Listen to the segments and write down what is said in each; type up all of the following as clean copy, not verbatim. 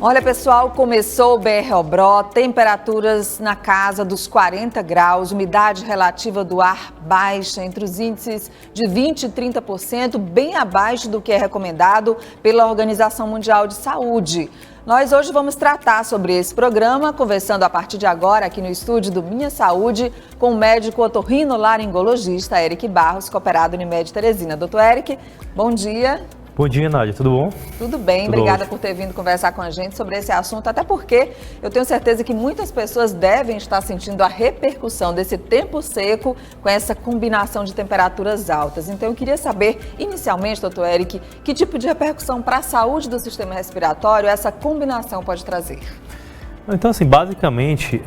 Olha, pessoal, começou o BR-Obró, temperaturas na casa dos 40 graus, umidade relativa do ar baixa, entre os índices de 20% e 30%, bem abaixo do que é recomendado pela Organização Mundial de Saúde. Nós hoje vamos tratar sobre esse programa, conversando a partir de agora aqui no estúdio do Minha Saúde com o médico otorrinolaringologista Eric Barros, cooperado Unimed Teresina. Doutor Eric, bom dia. Bom dia, Nádia. Tudo bom? Tudo bem, Tudo obrigada ótimo. por ter vindo conversar com a gente sobre esse assunto, até porque eu tenho certeza que muitas pessoas devem estar sentindo a repercussão desse tempo seco com essa combinação de temperaturas altas. Então eu queria saber, inicialmente, doutor Eric, que tipo de repercussão para a saúde do sistema respiratório essa combinação pode trazer? Então, assim, basicamente,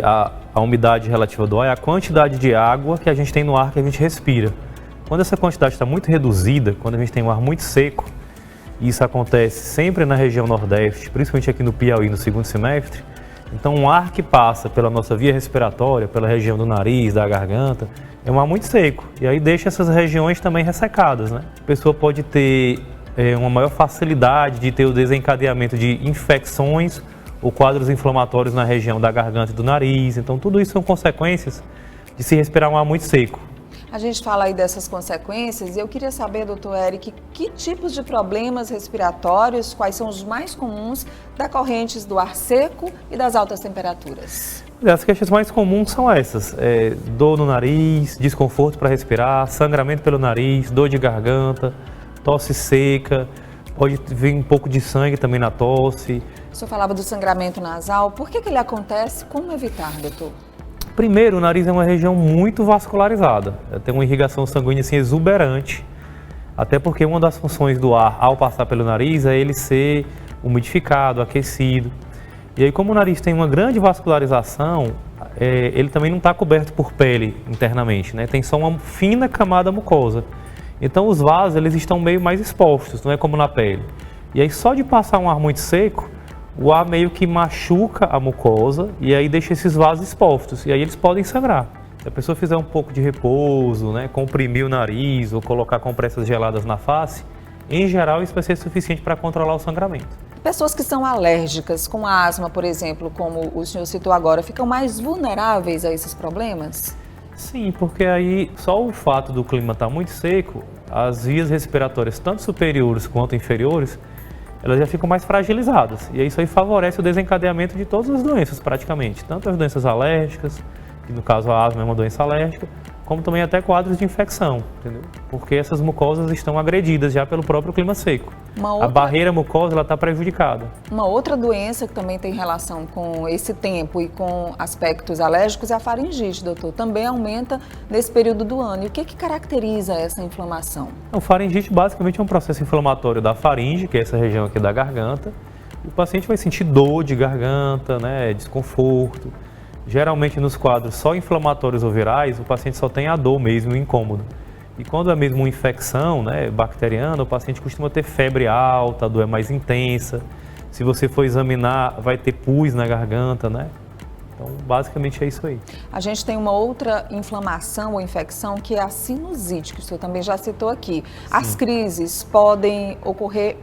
a umidade relativa do ar é a quantidade de água que a gente tem no ar que a gente respira. Quando essa quantidade está muito reduzida, quando a gente tem um ar muito seco, e isso acontece sempre na região Nordeste, principalmente aqui no Piauí no segundo semestre, então um ar que passa pela nossa via respiratória, pela região do nariz, da garganta, é um ar muito seco. E aí deixa essas regiões também ressecadas, né? A pessoa pode ter uma maior facilidade de ter o desencadeamento de infecções ou quadros inflamatórios na região da garganta e do nariz. Então tudo isso são consequências de se respirar um ar muito seco. A gente fala aí dessas consequências e eu queria saber, doutor Eric, que tipos de problemas respiratórios, quais são os mais comuns decorrentes do ar seco e das altas temperaturas? As queixas mais comuns são essas: dor no nariz, desconforto para respirar, sangramento pelo nariz, dor de garganta, tosse seca, pode vir um pouco de sangue também na tosse. O senhor falava do sangramento nasal, por que ele acontece? Como evitar, doutor? Primeiro, o nariz é uma região muito vascularizada, tem uma irrigação sanguínea assim, exuberante, até porque uma das funções do ar ao passar pelo nariz é ele ser umidificado, aquecido. E aí, como o nariz tem uma grande vascularização, ele também não está coberto por pele internamente, né? Tem só uma fina camada mucosa. Então os vasos eles estão meio mais expostos, não é como na pele. E aí só de passar um ar muito seco, o ar meio que machuca a mucosa e aí deixa esses vasos expostos. E aí eles podem sangrar. Se a pessoa fizer um pouco de repouso, né, comprimir o nariz ou colocar compressas geladas na face, em geral isso vai ser suficiente para controlar o sangramento. Pessoas que são alérgicas, com asma, por exemplo, como o senhor citou agora, ficam mais vulneráveis a esses problemas? Sim, porque aí só o fato do clima estar muito seco, as vias respiratórias, tanto superiores quanto inferiores, elas já ficam mais fragilizadas. E isso aí favorece o desencadeamento de todas as doenças, praticamente. Tanto as doenças alérgicas, que no caso a asma é uma doença alérgica, como também até quadros de infecção, entendeu? Porque essas mucosas estão agredidas já pelo próprio clima seco. A barreira mucosa está prejudicada. Uma outra doença que também tem relação com esse tempo e com aspectos alérgicos é a faringite, doutor. Também aumenta nesse período do ano. E o que caracteriza essa inflamação? A faringite basicamente é um processo inflamatório da faringe, que é essa região aqui da garganta. E o paciente vai sentir dor de garganta, né, desconforto. Geralmente nos quadros só inflamatórios ou virais, o paciente só tem a dor mesmo, o incômodo. E quando é mesmo uma infecção, né, bacteriana, o paciente costuma ter febre alta, a dor é mais intensa. Se você for examinar, vai ter pus na garganta, né? Então, basicamente é isso aí. A gente tem uma outra inflamação ou infecção que é a sinusite, que o senhor também já citou aqui. Sim. As crises podem ocorrer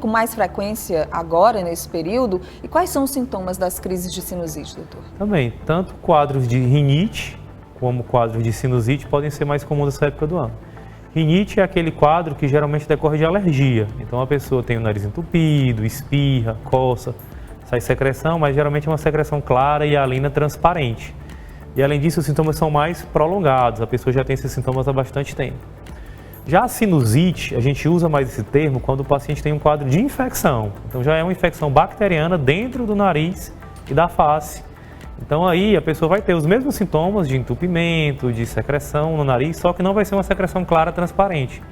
com mais frequência agora, nesse período? E quais são os sintomas das crises de sinusite, doutor? Também, tanto quadros de rinite como quadros de sinusite podem ser mais comuns nessa época do ano. Rinite é aquele quadro que geralmente decorre de alergia. Então a pessoa tem o nariz entupido, espirra, coça, sai secreção, mas geralmente é uma secreção clara e a alina transparente. E além disso, os sintomas são mais prolongados, a pessoa já tem esses sintomas há bastante tempo. Já a sinusite, a gente usa mais esse termo quando o paciente tem um quadro de infecção. Então já é uma infecção bacteriana dentro do nariz e da face. Então aí a pessoa vai ter os mesmos sintomas de entupimento, de secreção no nariz, só que não vai ser uma secreção clara, transparente.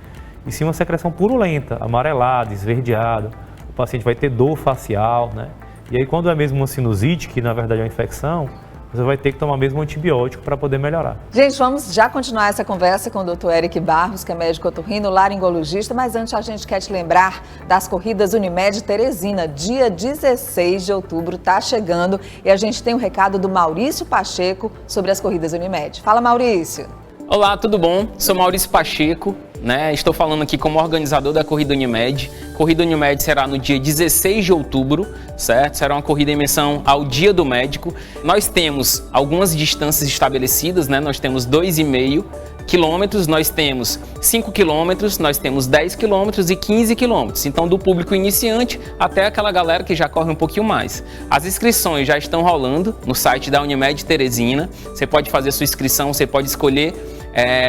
E sim uma secreção purulenta, amarelada, esverdeada. O paciente vai ter dor facial, né? E aí quando é mesmo uma sinusite, que na verdade é uma infecção, você vai ter que tomar mesmo um antibiótico para poder melhorar. Gente, vamos já continuar essa conversa com o Dr. Eric Barros, que é médico otorrinolaringologista, mas antes a gente quer te lembrar das corridas Unimed Teresina. Dia 16 de outubro está chegando e a gente tem um recado do Maurício Pacheco sobre as corridas Unimed. Fala, Maurício. Olá, tudo bom? Sou Maurício Pacheco né? Estou falando aqui como organizador da Corrida Unimed. Corrida Unimed será no dia 16 de outubro, certo? Será uma corrida em menção ao Dia do Médico. Nós temos algumas distâncias estabelecidas, né? Nós temos 2,5 quilômetros, nós temos 5 quilômetros, nós temos 10 quilômetros e 15 quilômetros. Então, do público iniciante até aquela galera que já corre um pouquinho mais. As inscrições já estão rolando no site da Unimed Teresina. Você pode fazer sua inscrição, você pode escolher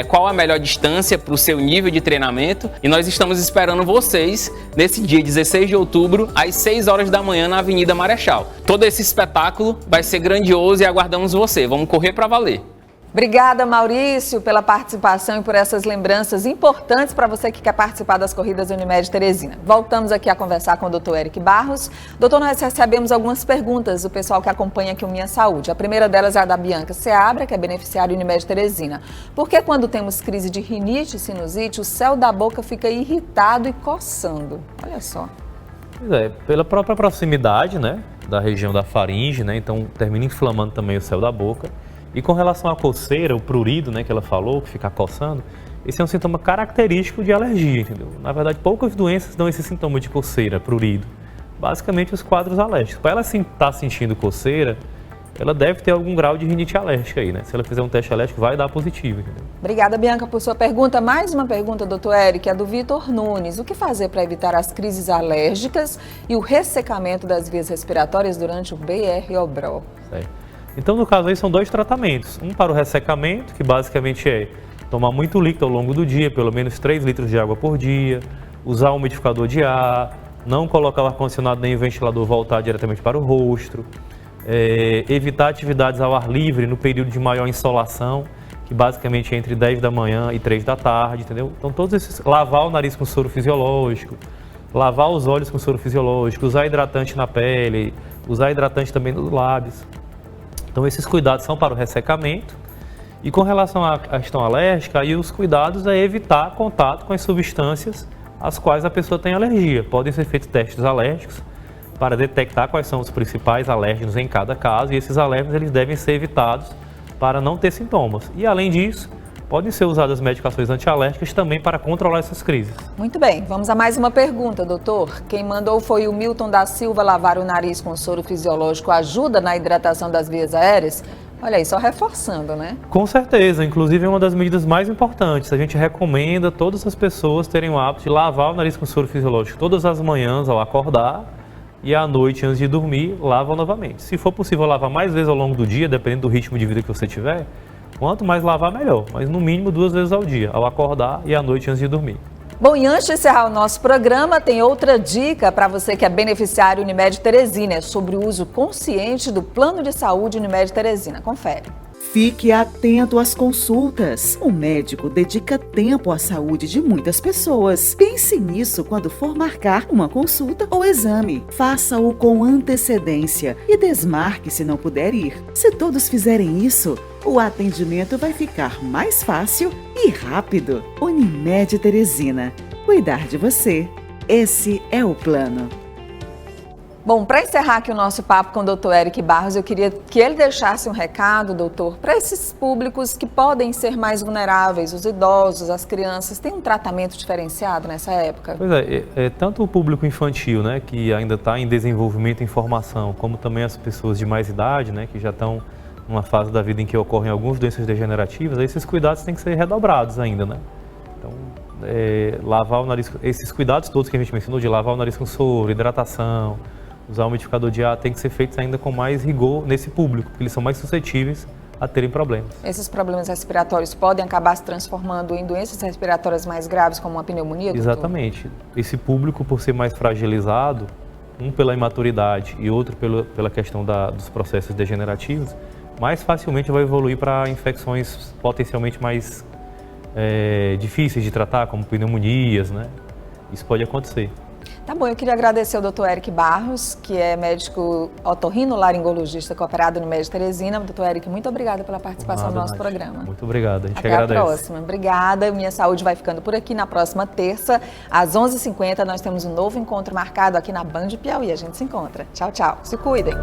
qual a melhor distância para o seu nível de treinamento. E nós estamos esperando vocês nesse dia 16 de outubro, às 6 horas da manhã, na Avenida Marechal. Todo esse espetáculo vai ser grandioso e aguardamos você. Vamos correr para valer. Obrigada, Maurício, pela participação e por essas lembranças importantes para você que quer participar das corridas Unimed Teresina. Voltamos aqui a conversar com o Dr. Eric Barros. Doutor, nós recebemos algumas perguntas do pessoal que acompanha aqui o Minha Saúde. A primeira delas é a da Bianca Seabra, que é beneficiária Unimed Teresina. Por que quando temos crise de rinite e sinusite, o céu da boca fica irritado e coçando? Olha só. Pois é, pela própria proximidade, né, da região da faringe, né, então termina inflamando também o céu da boca. E com relação à coceira, o prurido, né, que ela falou, que fica coçando, esse é um sintoma característico de alergia, entendeu? Na verdade, poucas doenças dão esse sintoma de coceira, prurido. Basicamente, os quadros alérgicos. Para ela estar sentindo coceira, ela deve ter algum grau de rinite alérgica aí, né? Se ela fizer um teste alérgico, vai dar positivo, entendeu? Obrigada, Bianca, por sua pergunta. Mais uma pergunta, doutor Eric, é do Vitor Nunes. O que fazer para evitar as crises alérgicas e o ressecamento das vias respiratórias durante o BR-OBRO? Certo. Então, no caso aí, são 2 tratamentos. Um para o ressecamento, que basicamente é tomar muito líquido ao longo do dia, pelo menos 3 litros de água por dia, usar um umidificador de ar, não colocar o ar-condicionado nem o ventilador voltar diretamente para o rosto, evitar atividades ao ar livre no período de maior insolação, que basicamente é entre 10 da manhã e 3 da tarde, entendeu? Então, todos esses, lavar o nariz com soro fisiológico, lavar os olhos com soro fisiológico, usar hidratante na pele, usar hidratante também nos lábios. Então, esses cuidados são para o ressecamento. E com relação à questão alérgica, aí os cuidados é evitar contato com as substâncias às quais a pessoa tem alergia. Podem ser feitos testes alérgicos para detectar quais são os principais alérgenos em cada caso. E esses alérgenos eles devem ser evitados para não ter sintomas. E, além disso, podem ser usadas medicações antialérgicas também para controlar essas crises. Muito bem, vamos a mais uma pergunta, doutor. Quem mandou foi o Milton da Silva. Lavar o nariz com soro fisiológico ajuda na hidratação das vias aéreas? Olha aí, só reforçando, né? Com certeza, inclusive é uma das medidas mais importantes. A gente recomenda todas as pessoas terem o hábito de lavar o nariz com soro fisiológico todas as manhãs ao acordar e à noite antes de dormir, lava novamente. Se for possível lavar mais vezes ao longo do dia, dependendo do ritmo de vida que você tiver, quanto mais lavar, melhor, mas no mínimo 2 vezes ao dia, ao acordar e à noite antes de dormir. Bom, e antes de encerrar o nosso programa, tem outra dica para você que é beneficiário Unimed Teresina, é sobre o uso consciente do plano de saúde Unimed Teresina. Confere. Fique atento às consultas. O médico dedica tempo à saúde de muitas pessoas. Pense nisso quando for marcar uma consulta ou exame. Faça-o com antecedência e desmarque se não puder ir. Se todos fizerem isso, o atendimento vai ficar mais fácil e rápido. Unimed Teresina. Cuidar de você. Esse é o plano. Bom, para encerrar aqui o nosso papo com o doutor Eric Barros, eu queria que ele deixasse um recado, doutor, para esses públicos que podem ser mais vulneráveis, os idosos, as crianças. Tem um tratamento diferenciado nessa época? Pois é, tanto o público infantil, né, que ainda está em desenvolvimento e formação, como também as pessoas de mais idade, né, que já estão numa fase da vida em que ocorrem algumas doenças degenerativas, esses cuidados têm que ser redobrados ainda, né? Então, lavar o nariz, esses cuidados todos que a gente mencionou, de lavar o nariz com soro, hidratação, usar o umidificador de ar, tem que ser feitos ainda com mais rigor nesse público, porque eles são mais suscetíveis a terem problemas. Esses problemas respiratórios podem acabar se transformando em doenças respiratórias mais graves, como uma pneumonia, doutor? Exatamente. Esse público, por ser mais fragilizado, um pela imaturidade e outro pela questão dos processos degenerativos, mais facilmente vai evoluir para infecções potencialmente mais difíceis de tratar, como pneumonias, né? Isso pode acontecer. Tá bom, eu queria agradecer ao doutor Eric Barros, que é médico otorrinolaringologista cooperado no Unimed Teresina. Doutor Eric, muito obrigada pela participação no nosso programa. Muito obrigado, a gente Até agradece. Até a próxima. Obrigada. Minha Saúde vai ficando por aqui. Na próxima terça, às 11h50, nós temos um novo encontro marcado aqui na Band Piauí. A gente se encontra. Tchau, tchau. Se cuidem.